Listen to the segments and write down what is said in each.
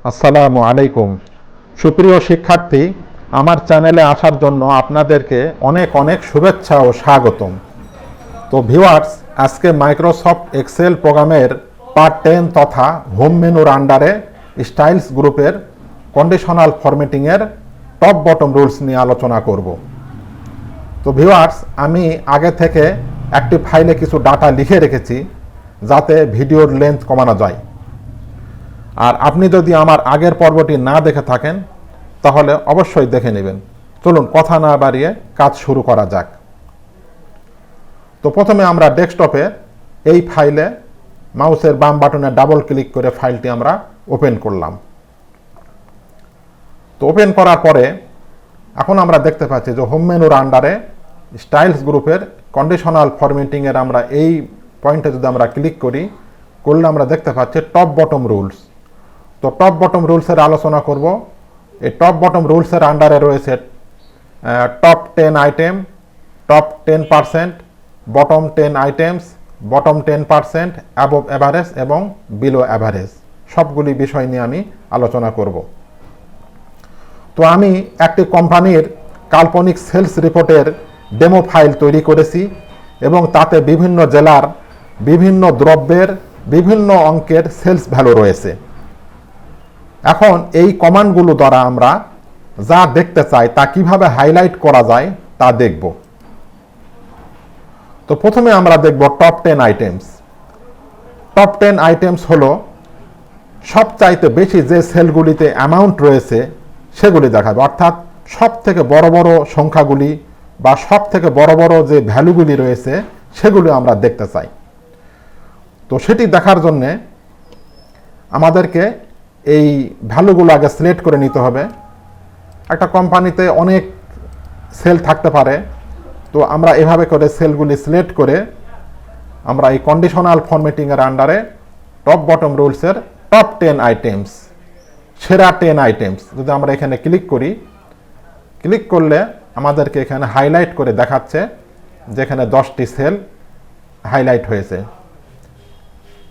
আসসালামু আলাইকুম। সুপ্রিয় শিক্ষার্থী, আমার চ্যানেলে আসার জন্য আপনাদেরকে অনেক অনেক শুভেচ্ছা ও স্বাগতম। তো ভিউয়ার্স, আজকে মাইক্রোসফট এক্সেল প্রোগ্রামের পার্ট 10 তথা হোম মেনুর আন্ডারে স্টাইলস গ্রুপের কন্ডিশনাল ফরম্যাটিংয়ের টপ বটম রুলস নিয়ে আলোচনা করব। তো ভিউয়ার্স, আমি আগে থেকে একটি ফাইলে কিছু ডাটা লিখে রেখেছি যাতে ভিডিওর লেন্থ কমানো যায়। আর আপনি যদি আমার আগের পর্বটি না দেখে থাকেন তাহলে অবশ্যই দেখে নেবেন। চলুন কথা না বাড়িয়ে কাজ শুরু করা যাক। তো প্রথমে আমরা ডেস্কটপে এই ফাইলে মাউসের বাম বাটনে ডাবল ক্লিক করে ফাইলটি আমরা ওপেন করলাম। তো ওপেন করার পরে এখন আমরা দেখতে পাচ্ছি যে হোম মেনুর আন্ডারে স্টাইলস গ্রুপের কন্ডিশনাল ফরম্যাটিংয়ের আমরা এই পয়েন্টে যদি আমরা ক্লিক করলে আমরা দেখতে পাচ্ছি টপ বটম রুলস। তো টপ বটম রুলসের আলোচনা করব। এই টপ বটম রুলসের আন্ডারে রয়েছে top 10 item, top 10%, bottom 10 items, bottom 10%, above average এবং বিলো অ্যাভারেজ। সবগুলি বিষয় নিয়ে আমি আলোচনা করব। তো আমি একটি কোম্পানির কাল্পনিক সেলস রিপোর্টের ডেমো ফাইল তৈরি করেছি এবং তাতে বিভিন্ন জেলার বিভিন্ন দ্রব্যের বিভিন্ন অঙ্কের সেলস ভ্যালু রয়েছে। এখন এই কমান্ডগুলো দ্বারা আমরা যা দেখতে চাই তা কিভাবে হাইলাইট করা যায় তা দেখব। তো প্রথমে আমরা দেখব টপ 10 আইটেমস। টপ 10 আইটেমস হলো সবচাইতে বেশি যে সেলগুলিতে অ্যামাউন্ট রয়েছে সেগুলি দেখাবে, অর্থাৎ সব থেকে বড় বড় সংখ্যাগুলি বা সব থেকে বড় বড় যে ভ্যালুগুলি রয়েছে সেগুলি আমরা দেখতে চাই। তো সেটি দেখার জন্যে আমাদেরকে এই ভ্যালুগুলো আগে সিলেক্ট করে নিতে হবে। একটা কোম্পানিতে অনেক সেল থাকতে পারে, তো আমরা এভাবে করে সেলগুলি সিলেক্ট করে আমরা এই কন্ডিশনাল ফরম্যাটিংয়ের আন্ডারে টপ বটম রুলসের টপ 10 আইটেমস, সেরা 10 আইটেমস যদি আমরা এখানে ক্লিক করলে আমাদেরকে এখানে হাইলাইট করে দেখাচ্ছে যেখানে 10টি সেল হাইলাইট হয়েছে।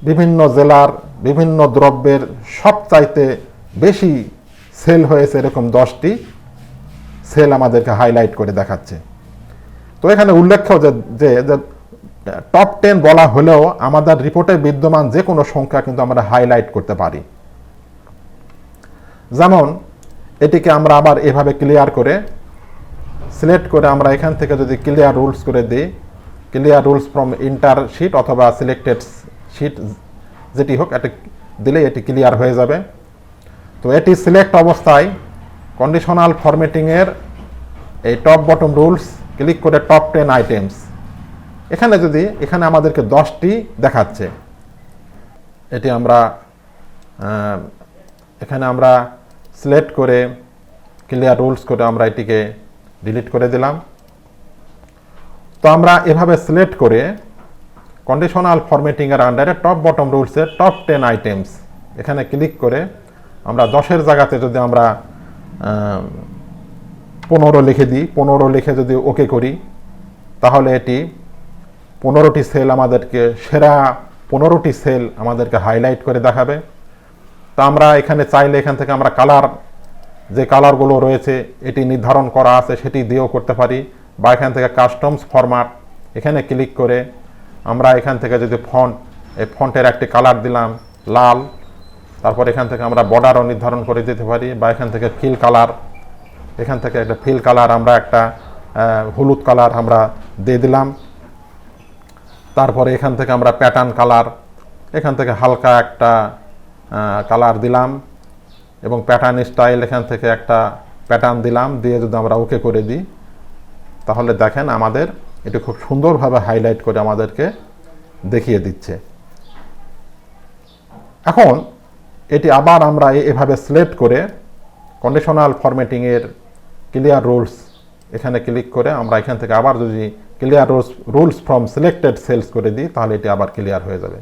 বিভিন্ন জেলার বিভিন্ন দ্রব্যের সবচাইতে বেশি সেল হয়েছে এরকম 10টি সেল আমাদেরকে হাইলাইট করে দেখাচ্ছে। তো এখানে উল্লেখ্য যে টপ 10 বলা হলেও আমাদের রিপোর্টে বিদ্যমান যে কোনো সংখ্যা কিন্তু আমরা হাইলাইট করতে পারি। যেমন এটিকে আমরা আবার এভাবে ক্লিয়ার করে সিলেক্ট করে আমরা এখান থেকে যদি ক্লিয়ার রুলস করে দিই, clear rules from entire sheet অথবা সিলেক্টেড শিট যেটি হোক, এটি দিলে এটি ক্লিয়ার হয়ে যাবে। তো এটি সিলেক্ট অবস্থায় কন্ডিশনাল ফরম্যাটিংয়ের এই টপ বটম রুলস ক্লিক করে টপ 10 আইটেমস এখানে আমাদেরকে 10টি দেখাচ্ছে। এটি আমরা এখানে আমরা সিলেক্ট করে ক্লিয়ার রুলস করে আমরা এটিকে ডিলিট করে দিলাম। তো আমরা এভাবে সিলেক্ট করে কন্ডিশনাল ফরম্যাটিংয়ের আন্ডারে টপ বটম রুলসের টপ 10 আইটেমস এখানে ক্লিক করে আমরা 10-এর জায়গাতে যদি আমরা 15 লিখে দিই, 15 লিখে যদি ওকে করি তাহলে এটি 15টি সেল আমাদেরকে সেরা 15টি সেল আমাদেরকে হাইলাইট করে দেখাবে। তা আমরা এখানে চাইলে এখান থেকে আমরা কালার, যে কালারগুলো রয়েছে এটি নির্ধারণ করা আছে সেটি দিয়েও করতে পারি, বা এখান থেকে কাস্টমস ফরম্যাট এখানে ক্লিক করে আমরা এখান থেকে যদি এই ফন্টের একটি কালার দিলাম লাল, তারপর এখান থেকে আমরা বর্ডারও নির্ধারণ করে দিতে পারি, বা এখান থেকে ফিল কালার, এখান থেকে একটা ফিল কালার আমরা একটা হলুদ কালার আমরা দিয়ে দিলাম। তারপরে এখান থেকে আমরা প্যাটার্ন কালার, এখান থেকে হালকা একটা কালার দিলাম এবং প্যাটার্ন স্টাইল এখান থেকে একটা প্যাটার্ন দিলাম, দিয়ে যদি আমরা ওকে করে দিই তাহলে দেখেন আমাদের এটি খুব সুন্দরভাবে হাইলাইট করে আমাদেরকে দেখিয়ে দিচ্ছে। এখন এটি আবার আমরা এভাবে সিলেক্ট করে কন্ডিশনাল ফরম্যাটিংয়ের ক্লিয়ার রুলস এখানে ক্লিক করে আমরা এখান থেকে আবার যদি clear rules from selected cells করে দিই তাহলে এটি আবার ক্লিয়ার হয়ে যাবে।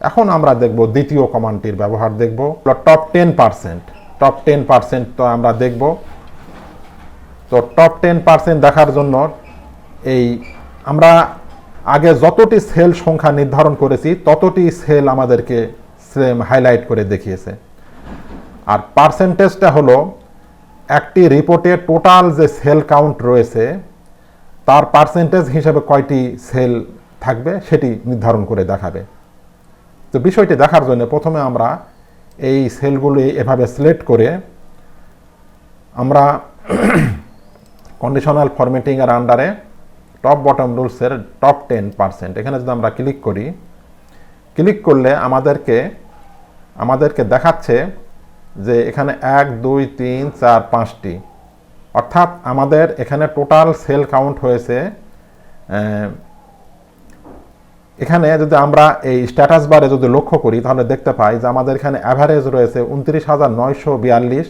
এখন আমরা দেখব দ্বিতীয় কমান্ডটির ব্যবহার দেখব, টপ 10%। টপ 10% তো আমরা দেখব। তো টপ 10% দেখার জন্য এই আমরা আগে যতটি সেল সংখ্যা নির্ধারণ করেছি ততটি সেল আমাদেরকে সেম হাইলাইট করে দেখিয়েছে। আর পার্সেন্টেজটা হলো একটি রিপোর্টে টোটাল যে সেল কাউন্ট রয়েছে তার পার্সেন্টেজ হিসেবে কয়টি সেল থাকবে সেটি নির্ধারণ করে দেখাবে। তো বিষয়টি দেখার জন্য প্রথমে আমরা এই সেলগুলি এভাবে সিলেক্ট করে আমরা কন্ডিশনাল ফরম্যাটিংয়ের আন্ডারে টপ বটম রুলসের টপ 10%, এখানে যদি আমরা ক্লিক করি, ক্লিক করলে আমাদেরকে দেখাচ্ছে যে এখানে 1 2 3 4 5টি, অর্থাৎ আমাদের এখানে টোটাল সেল কাউন্ট হয়েছে। এখানে যদি আমরা এই স্ট্যাটাস বারে যদি লক্ষ্য করি তাহলে দেখতে পাই যে আমাদের এখানে অ্যাভারেজ রয়েছে 29,942,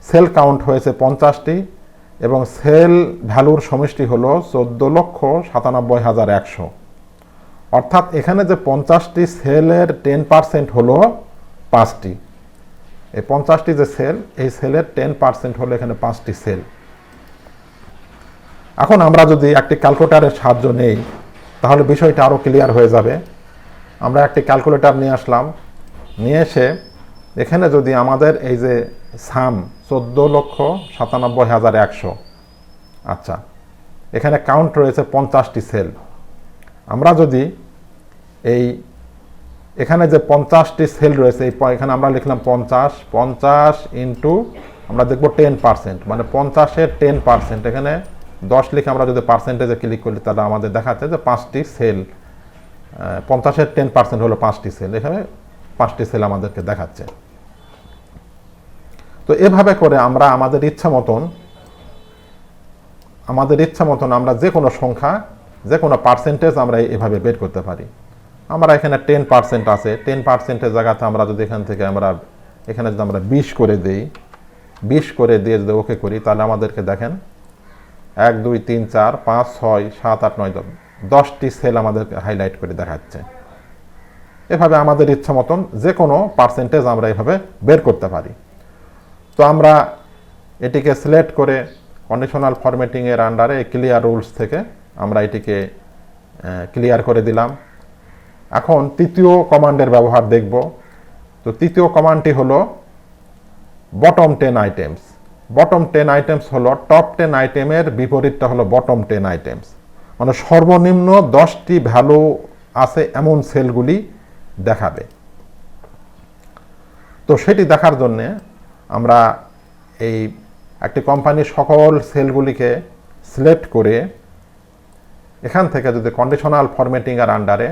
সেল কাউন্ট হয়েছে 50টি এবং সেল ভ্যালুর সমষ্টি হলো 14,97,100। অর্থাৎ এখানে যে 50টি সেলের 10% হলো 5টি, এই 50টি যে সেল, এই সেলের 10% হলো এখানে 5টি সেল। এখন আমরা যদি একটি ক্যালকুলেটরের সাহায্য নেই তাহলে বিষয়টা আরও ক্লিয়ার হয়ে যাবে। আমরা একটি ক্যালকুলেটর নিয়ে আসলাম, নিয়ে এসে এখানে যদি আমাদের এই যে সাম 14,97,100, আচ্ছা এখানে কাউন্ট রয়েছে 50টি সেল, আমরা যদি এখানে যে 50টি সেল রয়েছে এখানে আমরা লিখলাম 50 ইন্টু আমরা দেখব 10%, মানে 50-এর 10%, এখানে 10 লিখে আমরা যদি পার্সেন্টেজে ক্লিক করি তাহলে আমাদের দেখাচ্ছে যে 5টি সেল, 50-এর 10% হলো 5টি সেল, এখানে 5টি সেল আমাদেরকে দেখাচ্ছে। তো এভাবে করে আমরা আমাদের ইচ্ছা মতন আমরা যে কোনো সংখ্যা, যে কোনো পার্সেন্টেজ আমরা এভাবে বের করতে পারি। আমরা এখানে 10% আছে, 10%-এর জায়গাতে আমরা যদি এখানে যদি আমরা 20 করে দিই, 20 করে দিয়ে যদি ওকে করি তাহলে আমাদেরকে দেখেন 1 2 3 4 5 6 7 8 9 10টি সেল আমাদেরকে হাইলাইট করে দেখাচ্ছে। এভাবে আমাদের ইচ্ছা মতন যে কোনো পার্সেন্টেজ আমরা এভাবে বের করতে পারি। তো আমরা এটিকে সিলেক্ট করে কন্ডিশনাল ফরম্যাটিংয়ের আন্ডারে ক্লিয়ার রুলস থেকে আমরা এটিকে ক্লিয়ার করে দিলাম। এখন তৃতীয় কমান্ডের ব্যবহার দেখব। তো তৃতীয় কমান্ডটি হলো বটম 10 আইটেমস। বটম 10 আইটেমস হলো টপ 10 আইটেমের বিপরীতটা হলো বটম 10 আইটেমস, মানে সর্বনিম্ন 10টি ভ্যালু আছে এমন সেলগুলি দেখাবে। তো সেটি দেখার জন্যে আমরা এই একটি কোম্পানির সকল সেলগুলিকে সিলেক্ট করে এখান থেকে যদি কন্ডিশনাল ফরম্যাটিংয়ের আন্ডারে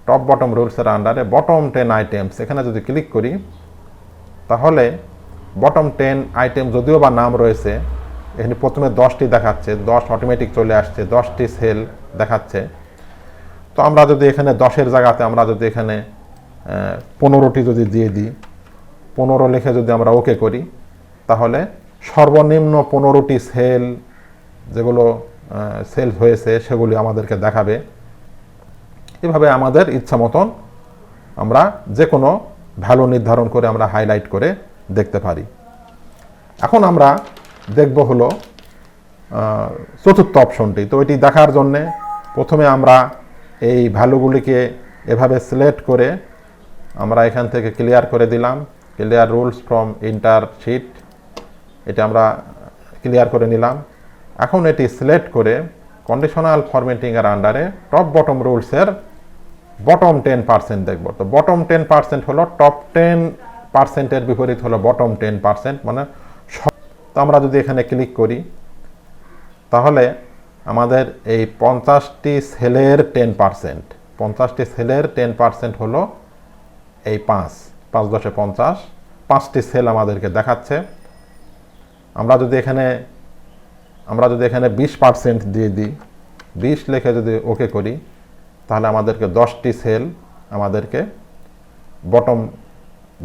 টপ বটম রুলসের আন্ডারে বটম 10 আইটেমস এখানে যদি ক্লিক করি তাহলে বটম 10 আইটেম যদিও বা নাম রয়েছে, এখানে প্রথমে 10টি দেখাচ্ছে, 10 অটোমেটিক চলে আসছে, 10টি সেল দেখাচ্ছে। তো আমরা যদি এখানে 10-এর জায়গাতে আমরা যদি এখানে 15টি যদি দিয়ে দিই, 15 লিখে যদি আমরা ওকে করি তাহলে সর্বনিম্ন 15টি সেল যেগুলো সেল হয়েছে সেগুলি আমাদেরকে দেখাবে। এভাবে আমাদের ইচ্ছা মতন আমরা যে কোনো ভ্যালু নির্ধারণ করে আমরা হাইলাইট করে দেখতে পারি। এখন আমরা দেখব হলো চতুর্থ অপশনটি। তো এটি দেখার জন্যে প্রথমে আমরা এই ভ্যালুগুলিকে এভাবে সিলেক্ট করে আমরা এখান থেকে ক্লিয়ার করে দিলাম, clear rules from entire sheet, এটা আমরা ক্লিয়ার করে নিলাম। এখন এটি সিলেক্ট করে কন্ডিশনাল ফরম্যাটিংয়ের আন্ডারে টপ বটম রুলসের বটম 10% দেখব। তো বটম 10% হলো টপ 10%-এর বিপরীত হলো বটম 10%, মানে তো আমরা যদি এখানে ক্লিক করি তাহলে আমাদের এই 50টি সেলের 10%, 50টি সেলের 10% হলো এই 5 10 50, 5টি সেল আমাদেরকে দেখাচ্ছে। আমরা যদি এখানে 20% দিয়ে দিই, 20 লিখে যদি ওকে করি তাহলে আমাদেরকে 10টি সেল আমাদেরকে বটম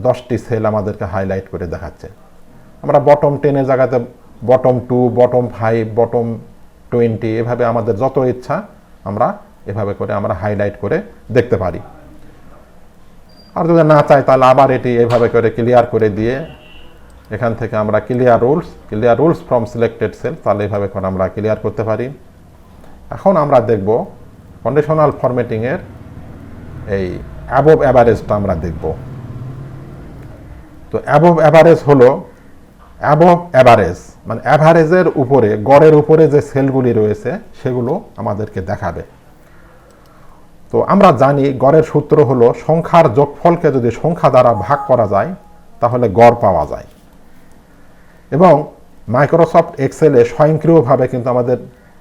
10টি সেল আমাদেরকে হাইলাইট করে দেখাচ্ছে। আমরা বটম 10-এর জায়গাতে বটম 2, বটম 5, বটম 20 এভাবে আমাদের যত ইচ্ছা আমরা এভাবে করে আমরা হাইলাইট করে দেখতে পারি। আর যদি না চাই তাহলে আবার এটি এভাবে করে ক্লিয়ার করে দিয়ে এখান থেকে আমরা clear rules from selected sell, তাহলে এভাবে করে আমরা ক্লিয়ার করতে পারি। এখন আমরা দেখব কন্ডিশনাল ফরম্যাটিংয়ের এই অ্যাবভ অ্যাভারেজটা আমরা দেখব। তো তো অ্যাবভ অ্যাভারেজ হলো অ্যাবভ অ্যাভারেজ, মানে অ্যাভারেজের উপরে, গড়ের উপরে যে সেলগুলি রয়েছে সেগুলো আমাদেরকে দেখাবে। তো আমরা জানি গড়ের সূত্র হলো সংখ্যার যোগফলকে যদি সংখ্যা দ্বারা ভাগ করা যায় তাহলে গড় পাওয়া যায়। এবং মাইক্রোসফট এক্সেলে স্বয়ংক্রিয়ভাবে কিন্তু আমাদের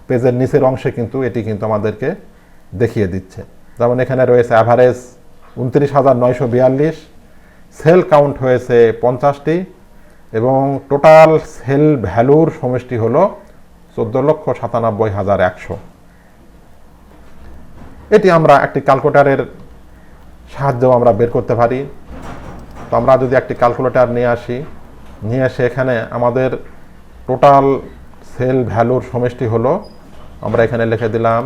পেজের নিচের অংশে কিন্তু এটি কিন্তু আমাদেরকে দেখিয়ে দিচ্ছে। যেমন এখানে রয়েছে অ্যাভারেজ 29,942, সেল কাউন্ট হয়েছে 50টি এবং টোটাল সেল ভ্যালুর সমষ্টি হলো 14,97,100। এটি আমরা একটি ক্যালকুলেটরের সাহায্যেও আমরা বের করতে পারি। তো আমরা যদি একটি ক্যালকুলেটর নিয়ে এসে এখানে আমাদের টোটাল সেল ভ্যালুর সমষ্টি হলো, আমরা এখানে লিখে দিলাম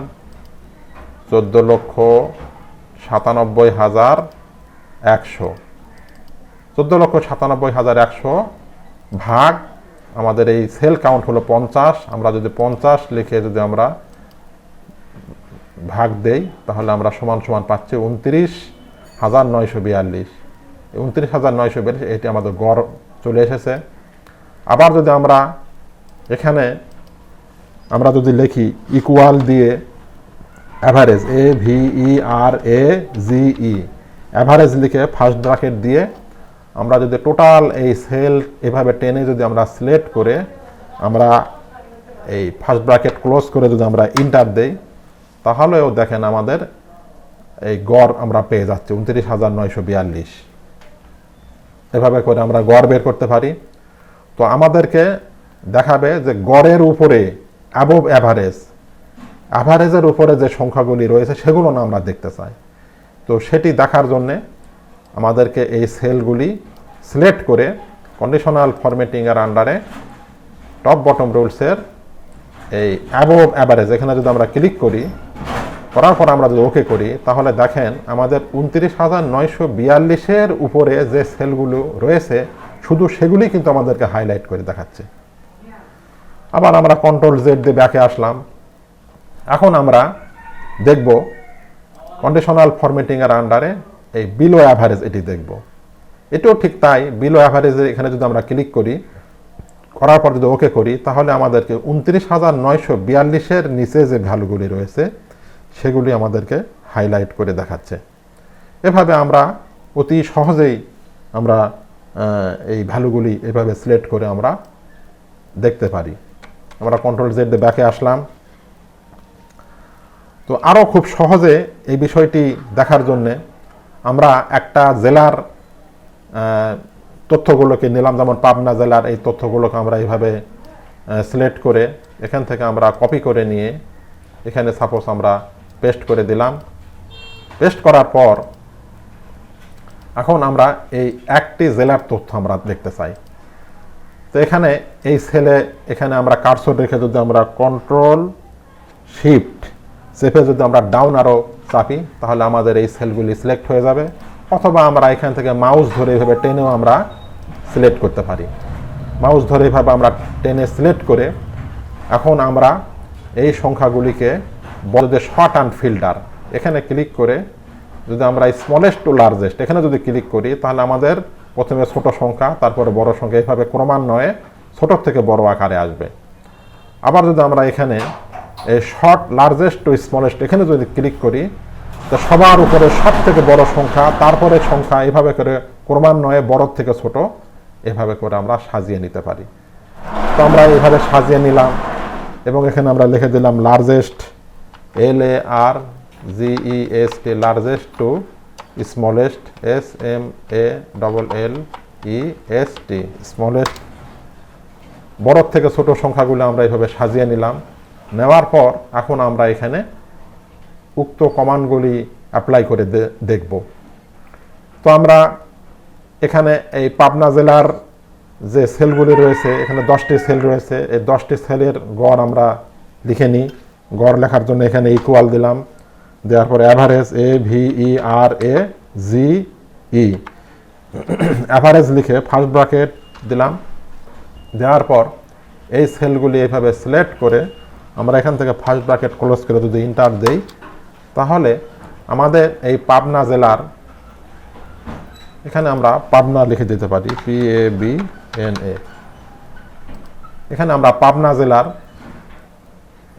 14,97,100, 14,97,100 ভাগ আমাদের এই সেল কাউন্ট হলো 50। আমরা যদি 50 লিখে যদি আমরা ভাগ দেই তাহলে আমরা সমান সমান পাচ্ছি 29,942। 29,942 এটি আমাদের গড় চলে এসেছে। আবার যদি আমরা এখানে আমরা যদি লিখি ইকুয়াল দিয়ে অ্যাভারেজ, AVERAGE, অ্যাভারেজ লিখে ফার্স্ট ব্র্যাকেট দিয়ে আমরা যদি টোটাল এই সেল এভাবে টেনে যদি আমরা সিলেক্ট করে আমরা এই ফার্স্ট ব্র্যাকেট ক্লোজ করে যদি আমরা ইন্টার দেই তাহলেও দেখেন আমাদের এই গড় আমরা পেয়ে যাচ্ছি 29,942। এভাবে করে আমরা গড় বের করতে পারি। তো আমাদেরকে দেখাবে যে গড়ের উপরে অ্যাবভ অ্যাভারেজ, অ্যাভারেজের উপরে যে সংখ্যাগুলি রয়েছে সেগুলো না আমরা দেখতে চাই। তো সেটি দেখার জন্যে আমাদেরকে এই সেলগুলি সিলেক্ট করে কন্ডিশনাল ফরম্যাটিংয়ের আন্ডারে টপ বটম রুলসের এই অ্যাবভ অ্যাভারেজ এখানে যদি আমরা ক্লিক করি, করার পর আমরা যদি ওকে করি তাহলে দেখেন আমাদের 29,942-এর উপরে যে সেলগুলো রয়েছে শুধু সেগুলি কিন্তু আমাদেরকে হাইলাইট করে দেখাচ্ছে। আবার আমরা কন্ট্রোল জেড দিয়ে ব্যাকে আসলাম। এখন আমরা দেখব কন্ডিশনাল ফরম্যাটিংয়ের আন্ডারে এই বিলো অ্যাভারেজ, এটি দেখব। এটাও ঠিক তাই, বিলো অ্যাভারেজে এখানে যদি আমরা ক্লিক করি, করার পর যদি ওকে করি তাহলে আমাদেরকে 29,942-এর নিচে যে ভ্যালুগুলি রয়েছে সেগুলি আমাদেরকে হাইলাইট করে দেখাচ্ছে। এভাবে আমরা অতি সহজেই আমরা এই ভ্যালুগুলি এভাবে সিলেক্ট করে আমরা দেখতে পারি। আমরা কন্ট্রোল জেড দিয়ে ব্যাকে আসলাম। তো আরও খুব সহজে এই বিষয়টি দেখার জন্যে আমরা একটা জেলার তথ্যগুলোকে নিলাম, যেমন পাবনা জেলার এই তথ্যগুলোকে আমরা এইভাবে সিলেক্ট করে এখান থেকে আমরা কপি করে নিয়ে এখানে সাপোজ আমরা পেস্ট করে দিলাম। পেস্ট করার পর এখন আমরা এই একটি জেলার তথ্য আমরা দেখতে চাই। তো এখানে এই সেলে এখানে আমরা কার্সর রেখে যদি আমরা কন্ট্রোল শিফট চেপে যদি আমরা ডাউন আরও চাপি তাহলে আমাদের এই সেলগুলি সিলেক্ট হয়ে যাবে, অথবা আমরা এখান থেকে মাউস ধরে এভাবে টেনেও আমরা সিলেক্ট করতে পারি। মাউস ধরে এভাবে আমরা টেনে সিলেক্ট করে এখন আমরা এই সংখ্যাগুলিকে বড়দের শর্ট অ্যান্ড ফিল্টার এখানে ক্লিক করে যদি আমরা স্মলেস্ট টু লার্জেস্ট এখানে যদি ক্লিক করি তাহলে আমাদের প্রথমে ছোট সংখ্যা তারপরে বড় সংখ্যা এইভাবে ক্রমান্বয়ে ছোট থেকে বড় আকারে আসবে। আবার যদি আমরা এখানে এই শর্ট লার্জেস্ট টু স্মলেস্ট এখানে যদি ক্লিক করি তো সবার উপরে সব থেকে বড় সংখ্যা তারপরে সংখ্যা এইভাবে করে ক্রমান্বয়ে বড় থেকে ছোট এভাবে করে আমরা সাজিয়ে নিতে পারি। তো আমরা এইভাবে সাজিয়ে নিলাম এবং এখানে আমরা লিখে দিলাম largest, LARGEST, largest two smallest, SMALLEST, smallest. বড় থেকে ছোট সংখ্যাগুলো আমরা এইভাবে সাজিয়ে নিলাম। নেওয়ার পর এখন আমরা এখানে উক্ত কমান্ডগুলি অ্যাপ্লাই করে দেখব। তো আমরা এখানে এই পাবনা জেলার যে সেলগুলি রয়েছে এখানে 10টি সেল রয়েছে, এই 10টি সেলের গড় আমরা লিখে নিই। গড় লেখার জন্য এখানে ইকুয়াল দিলাম, দেওয়ার পরে অ্যাভারেজ, AVERAGE, অ্যাভারেজ লিখে ফার্স্ট ব্র্যাকেট দিলাম। দেওয়ার পর এই সেলগুলি এইভাবে সিলেক্ট করে আমরা এখান থেকে ফার্স্ট ব্র্যাকেট ক্লোজ করে যদি ইন্টার দেই তাহলে আমাদের এই পাবনা জেলার এখানে আমরা পাবনা লিখে দিতে পারি, PABNA। এখানে আমরা পাবনা জেলার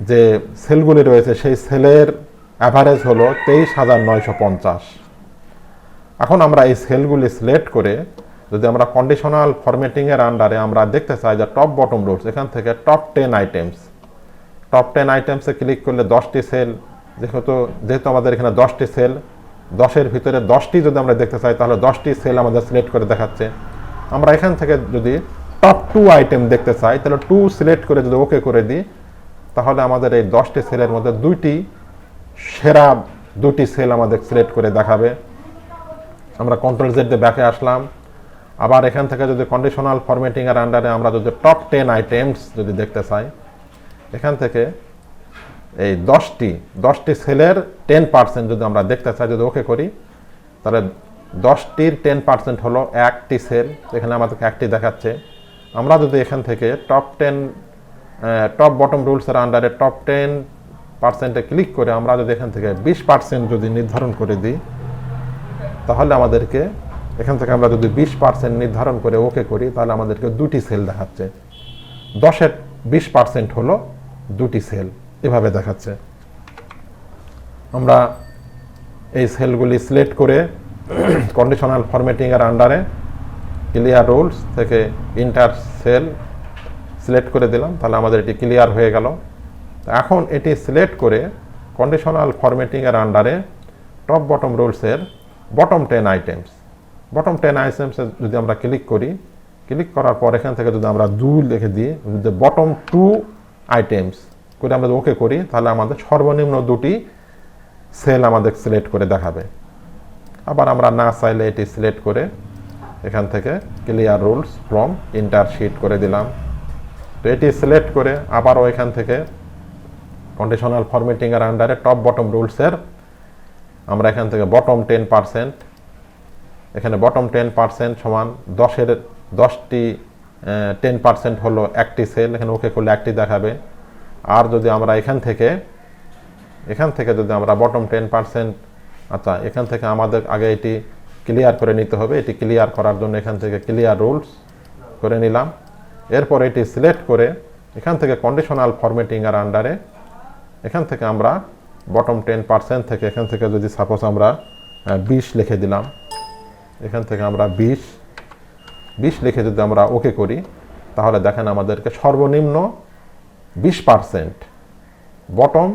যে সেলগুলি রয়েছে সেই সেলের অ্যাভারেজ হলো 23,950। এখন আমরা এই সেলগুলি সিলেক্ট করে যদি আমরা কন্ডিশনাল ফরম্যাটিংয়ের আন্ডারে আমরা দেখতে চাই যে টপ বটম রোলস, এখান থেকে টপ 10 আইটেমস, টপ 10 আইটেমসে ক্লিক করলে 10টি সেল, যেহেতু আমাদের এখানে 10টি সেল, 10-এর ভিতরে 10টি যদি আমরা দেখতে চাই তাহলে 10টি সেল আমাদের সিলেক্ট করে দেখাচ্ছে। আমরা এখান থেকে যদি টপ 2 আইটেম দেখতে চাই তাহলে 2 সিলেক্ট করে যদি ওকে করে দিই তাহলে আমাদের এই 10টি সেলের মধ্যে সেরা 2টি সেল আমাদের সিলেক্ট করে দেখাবে। আমরা কন্ট্রোল জেড দিয়ে ব্যাকে আসলাম। আবার এখান থেকে যদি কন্ডিশনাল ফরম্যাটিংয়ের আন্ডারে আমরা যদি টপ 10 আইটেমস যদি দেখতে চাই, এখান থেকে এই 10টি সেলের 10% যদি আমরা দেখতে চাই, যদি ওকে করি তাহলে 10টির 10% হলো 1টি সেল, এখানে আমাদেরকে 1টি দেখাচ্ছে। আমরা যদি এখান থেকে টপ বটম রুলসের আন্ডারে টপ 10%-এ ক্লিক করে আমরা যদি এখান থেকে 20% যদি নির্ধারণ করে দিই তাহলে আমাদেরকে এখান থেকে আমরা যদি 20% নির্ধারণ করে ওকে করি তাহলে আমাদেরকে 2টি সেল দেখাচ্ছে। 10-এর 20% হলো 2টি সেল, এভাবে দেখাচ্ছে। আমরা এই সেলগুলি সিলেক্ট করে কন্ডিশনাল ফরম্যাটিংয়ের আন্ডারে ক্লিয়ার রুলস থেকে ইন্টার সেল সিলেক্ট করে দিলাম, তাহলে আমাদের এটি ক্লিয়ার হয়ে গেল। এখন এটি সিলেক্ট করে কন্ডিশনাল ফরম্যাটিংয়ের আন্ডারে টপ বটম রুলসের বটম 10 আইটেমস, বটম 10 আইটেমসে যদি আমরা ক্লিক করি, ক্লিক করার পর এখান থেকে যদি আমরা 2 লিখে দিই, যদি বটম 2 আইটেমস করে আমরা ওকে করি তাহলে আমাদের সর্বনিম্ন 2টি সেল আমাদের সিলেক্ট করে দেখাবে। আবার আমরা না চাইলে এটি সিলেক্ট করে এখান থেকে clear rules from entire sheet করে দিলাম। তো এটি সিলেক্ট করে আবারও এখান থেকে কন্ডিশনাল ফরম্যাটিংয়ের আন্ডারে টপ বটম রুলসের আমরা এখান থেকে বটম 10%, এখানে বটম 10% সমান 10টি 10% হলো 1টি সেল, এখানে ওকে করলে 1টি দেখাবে। আর যদি আমরা এখান থেকে যদি আমরা বটম 10%, আচ্ছা এখান থেকে আমাদের আগে এটি ক্লিয়ার করে নিতে হবে। এটি ক্লিয়ার করার জন্য এখান থেকে ক্লিয়ার রুলস করে নিলাম। এরপর এটি সিলেক্ট করে এখান থেকে কন্ডিশনাল ফরম্যাটিংয়ের আন্ডারে এখান থেকে আমরা বটম 10% থেকে এখান থেকে যদি সাপোজ আমরা 20 লিখে দিলাম, এখান থেকে আমরা 20 লিখে যদি আমরা ওকে করি তাহলে দেখেন আমাদেরকে সর্বনিম্ন 20% বটম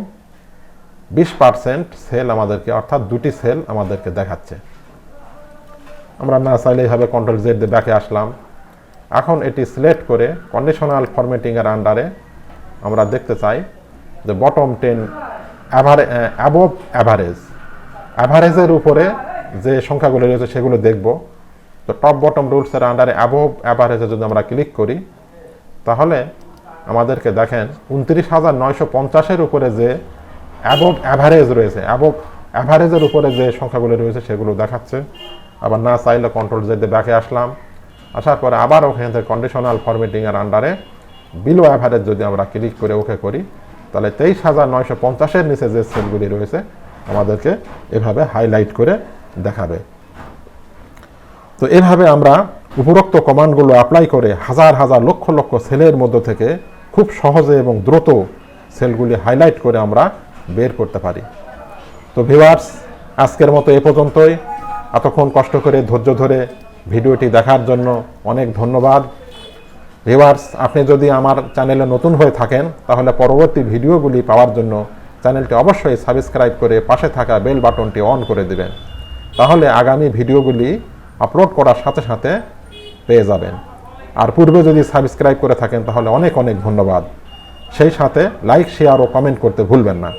20% সেল আমাদেরকে, অর্থাৎ 2টি সেল আমাদেরকে দেখাচ্ছে। আমরা না চাইলে এইভাবে কন্ট্রোল জেড দিয়ে ব্যাকে আসলাম। এখন এটি সিলেক্ট করে কন্ডিশনাল ফরম্যাটিংয়ের আন্ডারে আমরা দেখতে চাই যে বটম 10 অ্যাবভ অ্যাভারেজের উপরে যে সংখ্যাগুলো রয়েছে সেগুলো দেখব। তো টপ বটম রুলসের আন্ডারে অ্যাবভ অ্যাভারেজে যদি আমরা ক্লিক করি তাহলে আমাদেরকে দেখেন 29,950-এর উপরে যে অ্যাবভ অ্যাভারেজ রয়েছে, অ্যাবভ অ্যাভারেজের উপরে যে সংখ্যাগুলো রয়েছে সেগুলো দেখাচ্ছে। আবার না চাইলে কন্ট্রোল জেড দিয়ে ব্যাকে আসলাম, আসার পরে আবার ওখান থেকে কন্ডিশনাল ফরম্যাটিংয়ের আন্ডারে বিলো অ্যাভারেজ যদি আমরা ক্লিক করে ওকে করি তাহলে 23,950-এর নিচে যে সেলগুলি রয়েছে আমাদেরকে এভাবে হাইলাইট করে দেখাবে। তো এভাবে আমরা উপরোক্ত কমান্ডগুলো অ্যাপ্লাই করে হাজার হাজার লক্ষ লক্ষ সেলের মধ্য থেকে খুব সহজে এবং দ্রুত সেলগুলি হাইলাইট করে আমরা বের করতে পারি। তো ভিউয়ার্স, আজকের মতো এ পর্যন্তই। এতক্ষণ কষ্ট করে ধৈর্য ধরে ভিডিওটি দেখার জন্য অনেক ধন্যবাদ। ভিউয়ার্স, আপনি যদি আমার চ্যানেলে নতুন হয়ে থাকেন তাহলে পরবর্তী ভিডিওগুলি পাওয়ার জন্য চ্যানেলটি অবশ্যই সাবস্ক্রাইব করে পাশে থাকা বেল বাটনটি অন করে দেবেন, তাহলে আগামী ভিডিওগুলি আপলোড করার সাথে সাথে পেয়ে যাবেন। আর পূর্বে যদি সাবস্ক্রাইব করে থাকেন তাহলে অনেক অনেক ধন্যবাদ। সেই সাথে লাইক, শেয়ার ও কমেন্ট করতে ভুলবেন না।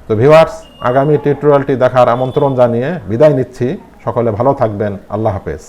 তো ভিউয়ার্স, আগামী টিউটোরিয়ালটি দেখার আমন্ত্রণ জানিয়ে বিদায় নিচ্ছি। সকলে ভালো থাকবেন। আল্লাহ হাফেজ।